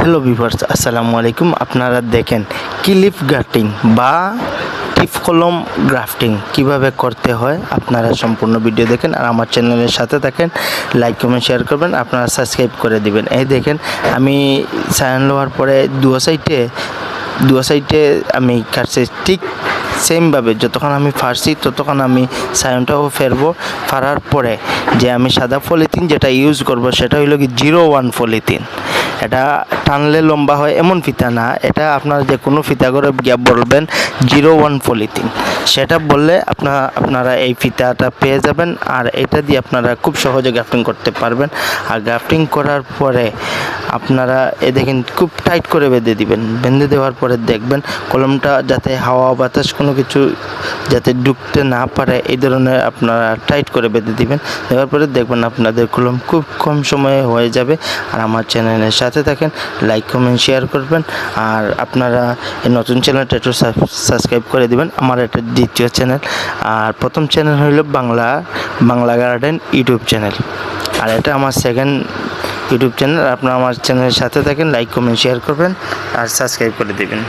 Hello viewers, আসসালামু আলাইকুম। আপনারা দেখেন ক্লিপ গ্রাফটিং বা টিপ কলম গ্রাফটিং কিভাবে করতে হয়। আপনারা সম্পূর্ণ ভিডিও দেখেন আর আমার চ্যানেলের সাথে থাকেন, লাইক কমেন্ট শেয়ার করবেন, আপনারা সাবস্ক্রাইব করে দিবেন। এই দেখেন আমি সায়ান লওয়ার পরে দুয়া সাইডে আমি কাটছি ঠিক সেমভাবে। যতক্ষণ আমি ফাড়ছি ততক্ষণ আমি সায়নটাও ফেরবো। ফাড়ার পরে যে আমি সাদা পলিথিন যেটা ইউজ করব সেটা হইল কি 01 পলিথিন। এটা টানলে লম্বা হয় এমন ফিতা না, এটা আপনারা যে কোনো ফিতা করে গিয়ে বলবেন 01 পলিথিন, সেটা বললে আপনারা এই ফিতাটা পেয়ে যাবেন। আর এটা দিয়ে আপনারা খুব সহজে গ্রাফটিং করতে পারবেন। আর গ্রাফটিং করার পরে আপনারা দেখেন খুব টাইট করে বেঁধে দিবেন। বেঁধে দেওয়ার পরে দেখবেন কলমটা যাতে হাওয়া বাতাস কোনো কিছু যাতে ঢুকতে না পারে, এই ধরনের আপনারা টাইট করে বেঁধে দিবেন। দেওয়ার পরে দেখবেন আপনাদের কলম খুব কম সময়ে হয়ে যাবে। আর আমার চ্যানেলের সাথে থাকেন, লাইক কমেন্ট শেয়ার করবেন। আর আপনারা এই নতুন চ্যানেলটা একটু সাবস্ক্রাইব করে দিবেন। আমার এটা দ্বিতীয় চ্যানেল, আর প্রথম চ্যানেল হইল বাংলা গার্ডেন ইউটিউব চ্যানেল, আর এটা আমার সেকেন্ড ইউটিউব চ্যানেল। আপনারা আমার চ্যানেলের সাথে থাকেন, লাইক কমেন্ট শেয়ার করবেন আর সাবস্ক্রাইব করে দিবেন।